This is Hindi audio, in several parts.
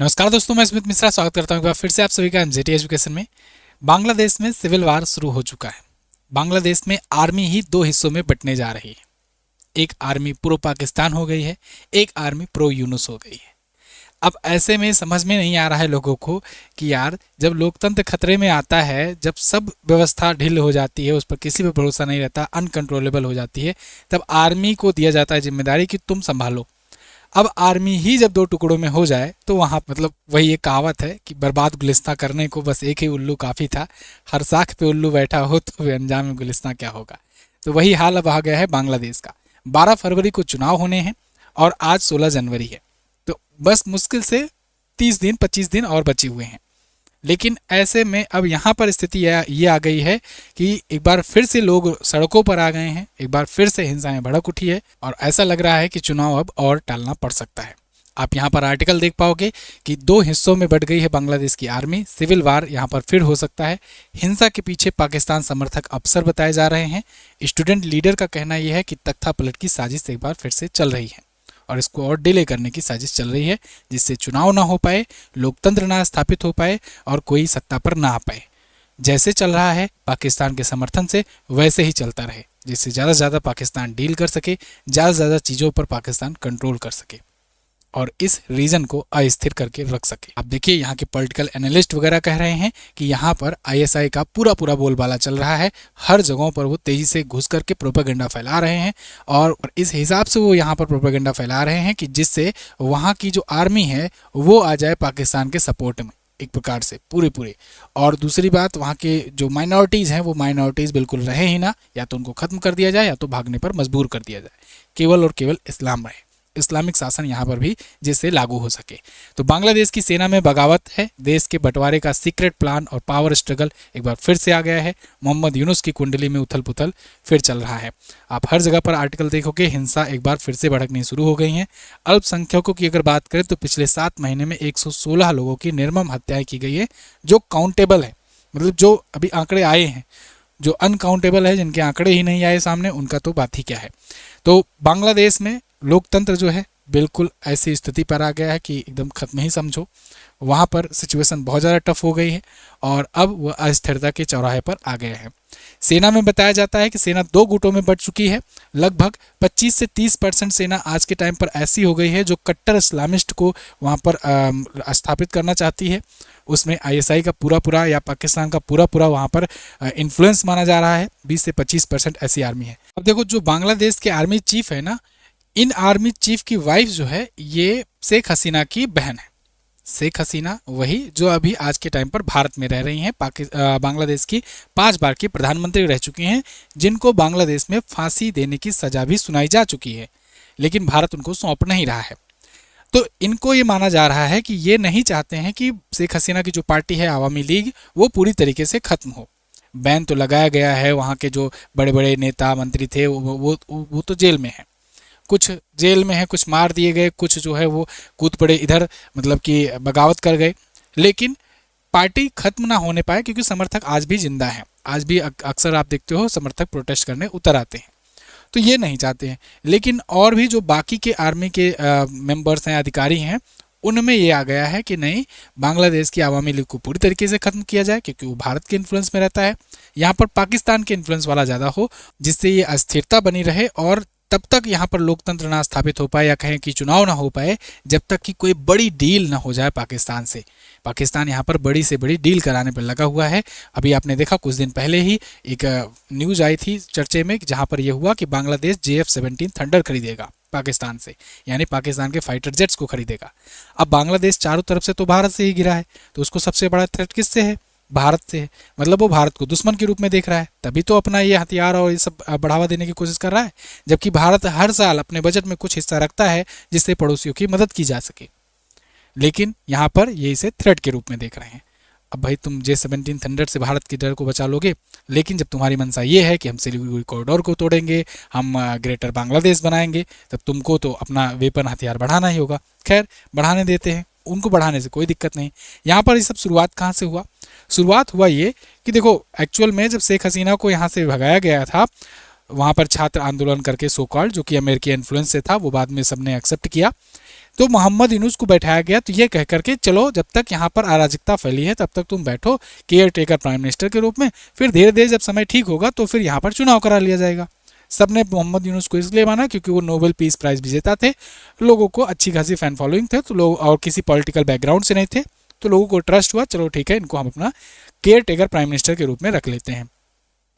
नमस्कार दोस्तों, मैं स्मित मिश्रा स्वागत करता हूं एक बार फिर से आप सभी का एनजेटी एजुकेशन में। बांग्लादेश में सिविल वार शुरू हो चुका है। बांग्लादेश में आर्मी ही दो हिस्सों में बंटने जा रही है। एक आर्मी प्रो पाकिस्तान हो गई है, एक आर्मी प्रो यूनुस हो गई है। अब ऐसे में समझ में नहीं आ रहा है लोगों को कि यार, जब लोकतंत्र खतरे में आता है, जब सब व्यवस्था ढील हो जाती है, उस पर किसी पर भरोसा नहीं रहता, अनकंट्रोलेबल हो जाती है, तब आर्मी को दिया जाता है जिम्मेदारी कि तुम संभालो। अब आर्मी ही जब दो टुकड़ों में हो जाए तो वहां मतलब वही एक कहावत है कि बर्बाद गुलिस्तां करने को बस एक ही उल्लू काफी था। हर साख पे उल्लू बैठा हो तो वे अंजाम में गुलिस्तां क्या होगा। तो वही हाल अब आ गया है बांग्लादेश का। 12 फरवरी को चुनाव होने हैं और आज 16 जनवरी है। तो बस मुश्किल से 30 दिन 25 दिन और बचे हुए हैं। लेकिन ऐसे में अब यहाँ पर स्थिति ये आ गई है कि एक बार फिर से लोग सड़कों पर आ गए हैं, एक बार फिर से हिंसाएं भड़क उठी है और ऐसा लग रहा है कि चुनाव अब और टालना पड़ सकता है। आप यहाँ पर आर्टिकल देख पाओगे कि दो हिस्सों में बट गई है बांग्लादेश की आर्मी। सिविल वार यहाँ पर फिर हो सकता है। हिंसा के पीछे पाकिस्तान समर्थक अफसर बताए जा रहे हैं। स्टूडेंट लीडर का कहना यह है कि तख्ता पलट की साजिश एक बार फिर से चल रही है और इसको और डिले करने की साजिश चल रही है, जिससे चुनाव ना हो पाए, लोकतंत्र ना स्थापित हो पाए और कोई सत्ता पर ना आ पाए। जैसे चल रहा है पाकिस्तान के समर्थन से वैसे ही चलता रहे, जिससे ज़्यादा से ज़्यादा पाकिस्तान डील कर सके, ज़्यादा से ज़्यादा चीज़ों पर पाकिस्तान कंट्रोल कर सके और इस रीजन को अस्थिर करके रख सके। आप देखिए, यहाँ के पॉलिटिकल एनालिस्ट वगैरह कह रहे हैं कि यहाँ पर आईएसआई का पूरा पूरा बोलबाला चल रहा है। हर जगहों पर वो तेजी से घुस करके प्रोपेगेंडा फैला रहे हैं और इस हिसाब से वो यहाँ पर प्रोपेगेंडा फैला रहे हैं कि जिससे वहाँ की जो आर्मी है वो आ जाए पाकिस्तान के सपोर्ट में एक प्रकार से पूरे पूरे। और दूसरी बात, वहाँ के जो माइनॉरिटीज़ हैं वो माइनॉरिटीज़ बिल्कुल रहे ही ना, या तो उनको खत्म कर दिया जाए या तो भागने पर मजबूर कर दिया जाए। केवल और केवल इस्लाम रहे, इस्लामिक शासन यहाँ पर भी जिससे लागू हो सके। तो बांग्लादेश की सेना में बगावत है। देश के बंटवारे का सीक्रेट प्लान और पावर स्ट्रगल एक बार फिर से आ गया है। मोहम्मद यूनुस की कुंडली में उथल पुथल फिर चल रहा है। आप हर जगह पर आर्टिकल देखोगे, हिंसा एक बार फिर से भड़कनी शुरू हो गई है। अल्पसंख्यकों की अगर बात करें तो पिछले 7 महीने में 116 लोगों की निर्मम हत्याएं की गई है, जो काउंटेबल है। मतलब जो अभी आंकड़े आए हैं, जो अनकाउंटेबल है, जिनके आंकड़े ही नहीं आए सामने, उनका तो बात ही क्या है। तो बांग्लादेश में लोकतंत्र जो है बिल्कुल ऐसी स्थिति पर आ गया है कि एकदम खत्म ही समझो। वहाँ पर सिचुएशन बहुत ज़्यादा टफ हो गई है और अब वह अस्थिरता के चौराहे पर आ गए हैं। सेना में बताया जाता है कि सेना दो गुटों में बंट चुकी है। लगभग 25 से 30% सेना आज के टाइम पर ऐसी हो गई है जो कट्टर इस्लामिस्ट को वहाँ पर स्थापित करना चाहती है। उसमें आईएसआई का पूरा पूरा या पाकिस्तान का पूरा पूरा वहाँ पर इन्फ्लुएंस माना जा रहा है। 20 से 25% ऐसी आर्मी है। अब देखो, जो बांग्लादेश के आर्मी चीफ है ना, इन आर्मी चीफ की वाइफ जो है ये शेख हसीना की बहन है। शेख हसीना वही जो अभी आज के टाइम पर भारत में रह रही हैं। बांग्लादेश की 5 बार की प्रधानमंत्री रह चुकी हैं, जिनको बांग्लादेश में फांसी देने की सजा भी सुनाई जा चुकी है, लेकिन भारत उनको सौंप नहीं रहा है। तो इनको ये माना जा रहा है कि ये नहीं चाहते हैं कि शेख हसीना की जो पार्टी है आवामी लीग, वो पूरी तरीके से खत्म हो। बैन तो लगाया गया है, वहाँ के जो बड़े बड़े नेता मंत्री थे वो तो जेल में हैं। कुछ जेल में है, कुछ मार दिए गए, कुछ जो है वो कूद पड़े इधर, मतलब कि बगावत कर गए। लेकिन पार्टी खत्म ना होने पाए, क्योंकि समर्थक आज भी जिंदा हैं। आज भी अक्सर आप देखते हो समर्थक प्रोटेस्ट करने उतर आते हैं। तो ये नहीं चाहते हैं। लेकिन और भी जो बाकी के आर्मी के मेंबर्स हैं, अधिकारी हैं, उनमें ये आ गया है कि नहीं, बांग्लादेश की आवामी लीग को पूरी तरीके से खत्म किया जाए, क्योंकि वो भारत के इन्फ्लुएंस में रहता है। यहाँ पर पाकिस्तान के इन्फ्लुएंस वाला ज़्यादा हो, जिससे ये अस्थिरता बनी रहे और तब तक यहाँ पर लोकतंत्र ना स्थापित हो पाए, या कहें कि चुनाव ना हो पाए, जब तक कि कोई बड़ी डील ना हो जाए पाकिस्तान से। पाकिस्तान यहाँ पर बड़ी से बड़ी डील कराने पर लगा हुआ है। अभी आपने देखा कुछ दिन पहले ही एक न्यूज़ आई थी चर्चे में, जहाँ पर यह हुआ कि बांग्लादेश JF-17 थंडर खरीदेगा पाकिस्तान से, यानी पाकिस्तान के फाइटर जेट्स को खरीदेगा। अब बांग्लादेश चारों तरफ से तो भारत से ही घिरा है, तो उसको सबसे बड़ा थ्रेट किससे है? भारत से है। मतलब वो भारत को दुश्मन के रूप में देख रहा है, तभी तो अपना ये हथियार और ये सब बढ़ावा देने की कोशिश कर रहा है। जबकि भारत हर साल अपने बजट में कुछ हिस्सा रखता है जिससे पड़ोसियों की मदद की जा सके, लेकिन यहाँ पर ये इसे थ्रेट के रूप में देख रहे हैं। अब भाई, तुम J-17 थंडर से भारत के डर को बचा लोगे, लेकिन जब तुम्हारी मंशा ये है कि हम सिलीगुड़ी कॉरिडोर को तोड़ेंगे, हम ग्रेटर बांग्लादेश बनाएंगे, तब तुमको तो अपना वेपन हथियार बढ़ाना ही होगा। खैर, बढ़ाने देते हैं, उनको बढ़ाने से कोई दिक्कत नहीं। यहाँ पर ये सब शुरुआत कहाँ से हुआ? शुरुआत हुआ ये कि देखो, एक्चुअल में जब शेख हसीना को यहाँ से भगाया गया था, वहाँ पर छात्र आंदोलन करके, सो कॉल्ड, जो कि अमेरिकी इन्फ्लुएंस से था, वो बाद में सबने एक्सेप्ट किया। तो मोहम्मद यूनुस को बैठाया गया, तो ये कह करके चलो जब तक यहाँ पर अराजकता फैली है तब तक तुम बैठो केयर टेकर प्राइम मिनिस्टर के रूप में, फिर धीरे धीरे जब समय ठीक होगा तो फिर यहाँ पर चुनाव करा लिया जाएगा। सबने मोहम्मद यूनुस को इसलिए माना क्योंकि वो नोबेल पीस प्राइज विजेता थे, लोगों को अच्छी खासी फैन फॉलोइंग थे, तो लोग और किसी पॉलिटिकल बैकग्राउंड से नहीं थे, तो लोगों को ट्रस्ट हुआ, चलो ठीक है इनको हम अपना केयर टेकर प्राइम मिनिस्टर के रूप में रख लेते हैं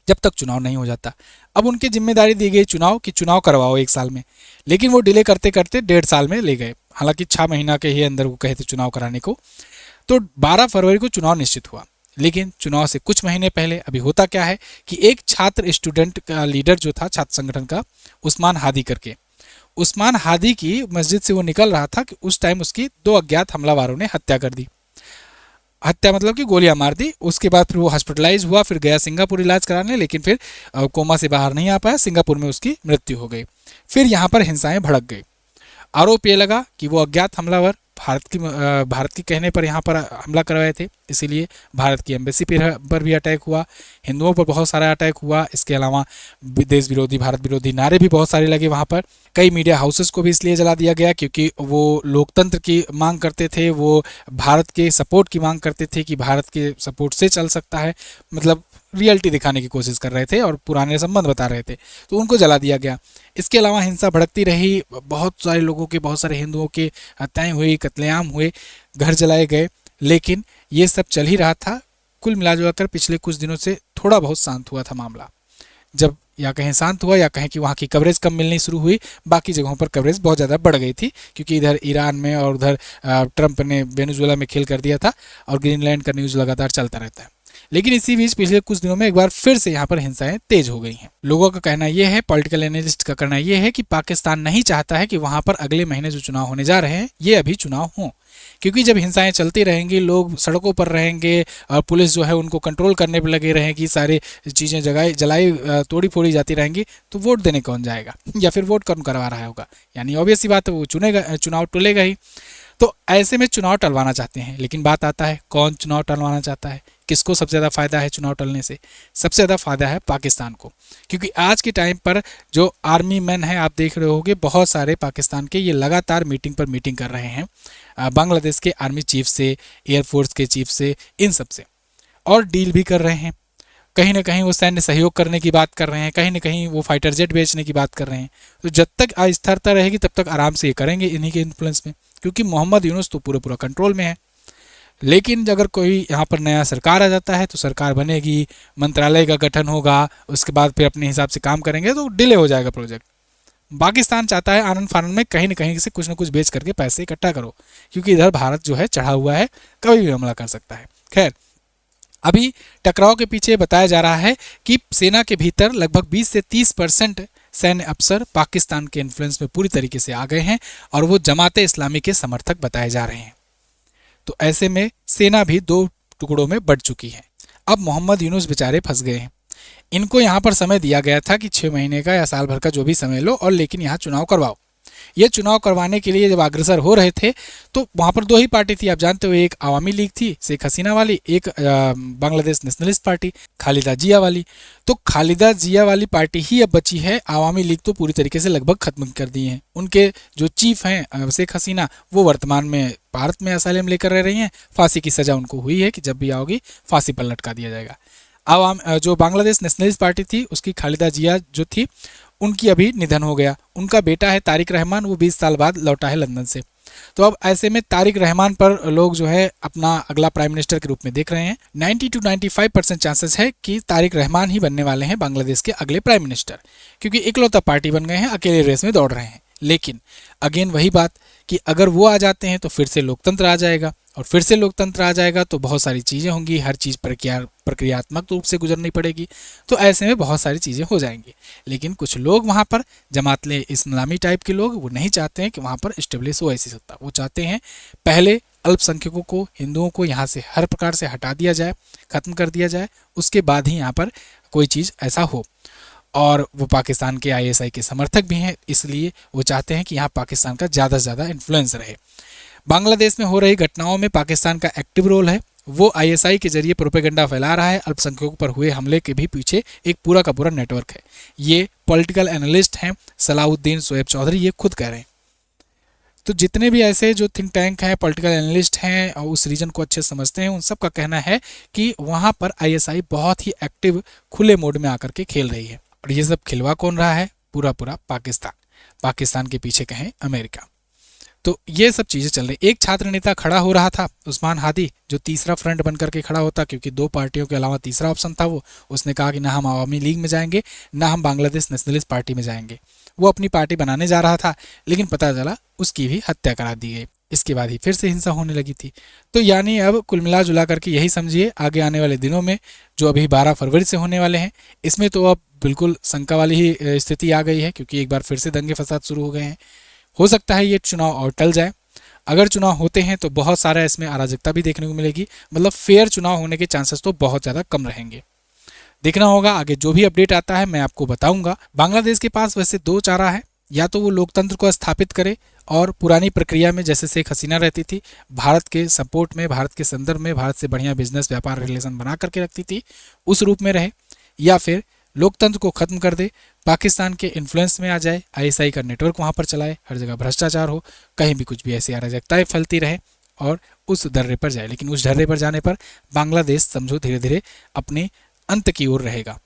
जब तक चुनाव नहीं हो जाता। अब उनकी जिम्मेदारी दी गई चुनाव की चुनाव करवाओ 1 साल में, लेकिन वो डिले करते करते 1.5 साल में ले गए, हालांकि 6 महीना के ही अंदर वो कहे थे चुनाव कराने को। तो 12 फरवरी को चुनाव निश्चित हुआ, लेकिन चुनाव से कुछ महीने पहले अभी होता क्या है कि एक छात्र स्टूडेंट का लीडर जो था छात्र संगठन का, उस्मान हादी करके, उस्मान हादी की मस्जिद से वो निकल रहा था कि उस टाइम उसकी 2 अज्ञात हमलावरों ने हत्या कर दी। हत्या मतलब कि गोलियां मार दी। उसके बाद फिर वो हॉस्पिटलाइज हुआ, फिर गया सिंगापुर इलाज कराने, लेकिन फिर कोमा से बाहर नहीं आ पाया, सिंगापुर में उसकी मृत्यु हो गई। फिर यहाँ पर हिंसाएं भड़क गई। आरोप ये लगा कि वो अज्ञात हमलावर भारत की कहने पर यहाँ पर हमला करवाए थे, इसीलिए भारत की एम्बेसी पर भी अटैक हुआ, हिंदुओं पर बहुत सारा अटैक हुआ। इसके अलावा देश विरोधी भारत विरोधी नारे भी बहुत सारे लगे वहाँ पर। कई मीडिया हाउसेस को भी इसलिए जला दिया गया क्योंकि वो लोकतंत्र की मांग करते थे, वो भारत के सपोर्ट की मांग करते थे कि भारत के सपोर्ट से चल सकता है, मतलब रियलिटी दिखाने की कोशिश कर रहे थे और पुराने संबंध बता रहे थे, तो उनको जला दिया गया। इसके अलावा हिंसा भड़कती रही, बहुत सारे लोगों के, बहुत सारे हिंदुओं के हत्याएं हुई, कत्लेआम हुए, घर जलाए गए, लेकिन ये सब चल ही रहा था। कुल मिलाजुलाकर पिछले कुछ दिनों से थोड़ा बहुत शांत हुआ था मामला। जब या कहीं शांत हुआ या कहीं कि वहाँ की कवरेज कम मिलनी शुरू हुई, बाकी जगहों पर कवरेज बहुत ज़्यादा बढ़ गई थी क्योंकि इधर ईरान में और उधर ट्रंप ने वेनेजुएला में खेल कर दिया था और ग्रीनलैंड का न्यूज़ लगातार चलता रहता है। लेकिन इसी बीच पिछले कुछ दिनों में एक बार फिर से यहाँ पर हिंसाएं तेज हो गई हैं। लोगों का कहना यह है, पॉलिटिकल एनालिस्ट का कहना यह है कि पाकिस्तान नहीं चाहता है कि वहाँ पर अगले महीने जो चुनाव होने जा रहे हैं ये अभी चुनाव हों, क्योंकि जब हिंसाएं चलती रहेंगी, लोग सड़कों पर रहेंगे और पुलिस जो है उनको कंट्रोल करने पर लगे रहेगी, सारी चीज़ें जलाई तोड़ी फोड़ी जाती रहेंगी, तो वोट देने कौन जाएगा या फिर वोट कौन करवा रहा होगा? यानी ऑब्वियस सी बात है वो चुनाव टलेगा ही। तो ऐसे में चुनाव टलवाना चाहते हैं, लेकिन बात आता है कौन चुनाव टलवाना चाहता है, किसको सबसे ज़्यादा फ़ायदा है चुनाव टलने से? सबसे ज़्यादा फ़ायदा है पाकिस्तान को, क्योंकि आज के टाइम पर जो आर्मी मैन हैं आप देख रहे होंगे, बहुत सारे पाकिस्तान के ये लगातार मीटिंग पर मीटिंग कर रहे हैं बांग्लादेश के आर्मी चीफ से, एयरफोर्स के चीफ से, इन सब से, और डील भी कर रहे हैं। कहीं ना कहीं वो सैन्य सहयोग करने की बात कर रहे हैं, कहीं ना कहीं वो फाइटर जेट बेचने की बात कर रहे हैं। तो जब तक अस्थिरता रहेगी तब तक आराम से ये करेंगे इन्हीं के इन्फ्लुएंस में, क्योंकि मोहम्मद यूनुस तो पूरा कंट्रोल में है। लेकिन अगर कोई यहाँ पर नया सरकार आ जाता है तो सरकार बनेगी, मंत्रालय का गठन होगा, उसके बाद फिर अपने हिसाब से काम करेंगे, तो डिले हो जाएगा प्रोजेक्ट। पाकिस्तान चाहता है आनंद फानंद में कहीं न कहीं से कुछ न कुछ बेच करके पैसे इकट्ठा करो, क्योंकि इधर भारत जो है चढ़ा हुआ है, कभी भी हमला कर सकता है। खैर, अभी टकराव के पीछे बताया जा रहा है कि सेना के भीतर लगभग 20 से 30% सैन्य अफसर पाकिस्तान के इन्फ्लुएंस में पूरी तरीके से आ गए हैं और वो जमाते इस्लामी के समर्थक बताए जा रहे हैं। तो ऐसे में सेना भी 2 टुकड़ों में बढ़ चुकी है। अब मोहम्मद यूनुस बेचारे फंस गए हैं। इनको यहाँ पर समय दिया गया था कि 6 महीने का या साल भर का जो भी समय लो, और लेकिन यहाँ चुनाव करवाओ। ये चुनाव करवाने के लिए जब अग्रसर हो रहे थे तो वहाँ पर 2 ही पार्टी थी, आप जानते हो, एक आवामी लीग थी शेख हसीना वाली, एक बांग्लादेश नेशनलिस्ट पार्टी खालिदा जिया वाली। तो खालिदा जिया वाली पार्टी ही अब बची है, आवामी लीग तो पूरी तरीके से लगभग खत्म कर दी है। उनके जो चीफ हैं शेख हसीना, वो वर्तमान में भारत में असाइलम लेकर रह रही हैं, फांसी की सजा उनको हुई है कि जब भी आओगी फांसी पर लटका दिया जाएगा। जो बांग्लादेश नेशनलिस्ट पार्टी थी उसकी खालिदा जिया जो थी, उनकी अभी निधन हो गया। उनका बेटा है तारिक रहमान, वो 20 साल बाद लौटा है लंदन से। तो अब ऐसे में तारिक रहमान पर लोग जो है अपना अगला प्राइम मिनिस्टर के रूप में देख रहे हैं। 90 to 95% चांसेस है कि तारिक रहमान ही बनने वाले हैं बांग्लादेश के अगले प्राइम मिनिस्टर, क्योंकि इकलौता पार्टी बन गए हैं, अकेले रेस में दौड़ रहे हैं। लेकिन अगेन वही बात कि अगर वो आ जाते हैं तो फिर से लोकतंत्र आ जाएगा, और फिर से लोकतंत्र आ जाएगा तो बहुत सारी चीज़ें होंगी, हर चीज़ प्रक्रियात्मक रूप से गुजरनी पड़ेगी। तो ऐसे में बहुत सारी चीज़ें हो जाएंगी। लेकिन कुछ लोग वहाँ पर जमातले इस्लामी टाइप के लोग, वो नहीं चाहते हैं कि वहाँ पर इस्टेब्लिश हो ऐसी सत्ता। वो चाहते हैं पहले अल्पसंख्यकों को, हिंदुओं को यहाँ से हर प्रकार से हटा दिया जाए, ख़त्म कर दिया जाए, उसके बाद ही यहाँ पर कोई चीज़ ऐसा हो। और वो पाकिस्तान के ISI के समर्थक भी हैं, इसलिए वो चाहते हैं कि यहाँ पाकिस्तान का ज़्यादा से ज़्यादा इन्फ्लुएंस रहे। बांग्लादेश में हो रही घटनाओं में पाकिस्तान का एक्टिव रोल है, वो ISI के जरिए प्रोपेगेंडा फैला रहा है। अल्पसंख्यकों पर हुए हमले के भी पीछे एक पूरा का पूरा नेटवर्क है। ये पॉलिटिकल एनालिस्ट हैं सलाहुद्दीन शोएब चौधरी, ये खुद कह रहे हैं। तो जितने भी ऐसे जो थिंक टैंक हैं, पॉलिटिकल एनालिस्ट हैं और उस रीजन को अच्छे समझते हैं, उन सब का कहना है कि वहाँ पर आईएसआई बहुत ही एक्टिव खुले मोड में आकर के खेल रही है। और ये सब खिलवा कौन रहा है? पूरा पूरा पाकिस्तान। पाकिस्तान के पीछे कहें अमेरिका। तो ये सब चीज़ें चल रही। एक छात्र नेता खड़ा हो रहा था, उस्मान हादी, जो तीसरा फ्रंट बन करके खड़ा होता, क्योंकि दो पार्टियों के अलावा तीसरा ऑप्शन था वो। उसने कहा कि ना हम आवामी लीग में जाएंगे, ना हम बांग्लादेश नेशनलिस्ट पार्टी में जाएंगे। वो अपनी पार्टी बनाने जा रहा था, लेकिन पता चला उसकी भी हत्या करा दी गई। इसके बाद ही फिर से हिंसा होने लगी थी। तो यानी अब कुल मिला जुला करके यही समझिए, आगे आने वाले दिनों में जो अभी 12 फरवरी से होने वाले हैं, इसमें तो अब बिल्कुल शंका वाली ही स्थिति आ गई है, क्योंकि एक बार फिर से दंगे फसाद शुरू हो गए हैं। हो सकता है ये चुनाव और टल जाए। अगर चुनाव होते हैं तो बहुत सारा इसमें अराजकता भी देखने को मिलेगी, मतलब फेयर चुनाव होने के चांसेस तो बहुत ज़्यादा कम रहेंगे। देखना होगा आगे, जो भी अपडेट आता है मैं आपको बताऊंगा। बांग्लादेश के पास वैसे दो चारा है, या तो वो लोकतंत्र को स्थापित करे और पुरानी प्रक्रिया में जैसे शेख हसीना रहती थी, भारत के सपोर्ट में, भारत के संदर्भ में, भारत से बढ़िया बिजनेस व्यापार रिलेशन बना करके रखती थी, उस रूप में रहे, या फिर लोकतंत्र को खत्म कर दे, पाकिस्तान के इन्फ्लुएंस में आ जाए, आईएसआई का नेटवर्क वहाँ पर चलाए, हर जगह भ्रष्टाचार हो, कहीं भी कुछ भी ऐसी अराजकताएं फैलती रहे और उस ढर्रे पर जाए। लेकिन उस ढर्रे पर जाने पर बांग्लादेश समझो धीरे धीरे अपने अंत की ओर रहेगा,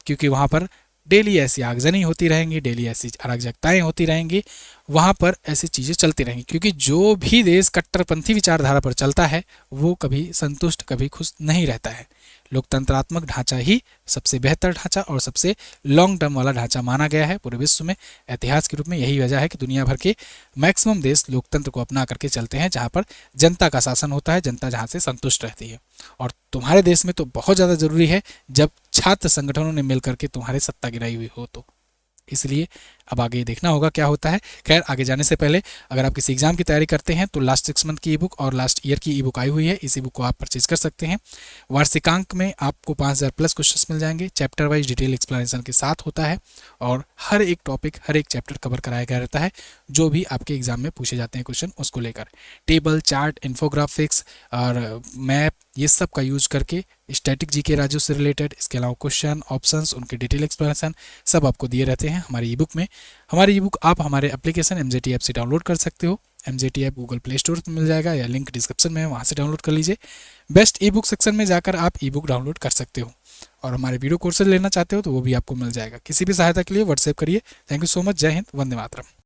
क्योंकि वहाँ पर डेली ऐसी आगजनी होती रहेंगी, डेली ऐसी अराजकताएं होती रहेंगी, वहाँ पर ऐसी चीज़ें चलती रहेंगी। क्योंकि जो भी देश कट्टरपंथी विचारधारा पर चलता है वो कभी संतुष्ट, कभी खुश नहीं रहता है। लोकतंत्रात्मक ढांचा ही सबसे बेहतर ढांचा और सबसे लॉन्ग टर्म वाला ढांचा माना गया है पूरे विश्व में। इतिहास के रूप में यही वजह है कि दुनिया भर के मैक्सिमम देश लोकतंत्र को अपना करके चलते हैं, जहाँ पर जनता का शासन होता है, जनता जहाँ से संतुष्ट रहती है। और तुम्हारे देश में तो बहुत ज़्यादा ज़रूरी है जब छात्र संगठनों ने मिलकर के तुम्हारे सत्ता गिराई हुई हो तो। इसलिए अब आगे देखना होगा क्या होता है। खैर, आगे जाने से पहले अगर आप किसी एग्जाम की तैयारी करते हैं तो लास्ट 6 मंथ की ई बुक और लास्ट ईयर की ई बुक आई हुई है, इस ई बुक को आप परचेज कर सकते हैं। वार्षिकांक में आपको 5000 प्लस क्वेश्चंस मिल जाएंगे, चैप्टर वाइज डिटेल एक्सप्लेनेशन के साथ होता है और हर एक टॉपिक, हर एक चैप्टर कवर कराया गया रहता है। जो भी आपके एग्जाम में पूछे जाते हैं क्वेश्चन, उसको लेकर टेबल, चार्ट, इन्फोग्राफिक्स और मैप, ये सब का यूज करके स्टैटिक जीके राज्यों से रिलेटेड, इसके अलावा क्वेश्चन, ऑप्शंस, उनके डिटेल एक्सप्लेनेशन सब आपको दिए रहते हैं हमारी ई बुक में। हमारी ई बुक आप हमारे एप्लीकेशन MJT ऐप से डाउनलोड कर सकते हो। MJT app Google play store में मिल जाएगा या लिंक डिस्क्रिप्शन में है, वहाँ से डाउनलोड कर लीजिए। बेस्ट ई बुक सेक्शन में जाकर आप ई बुक डाउनलोड कर सकते हो और हमारे वीडियो कोर्सेज लेना चाहते हो तो वो भी आपको मिल जाएगा। किसी भी सहायता के लिए व्हाट्सएप करिए। Thank you so much. जय हिंद, वंदे मातरम।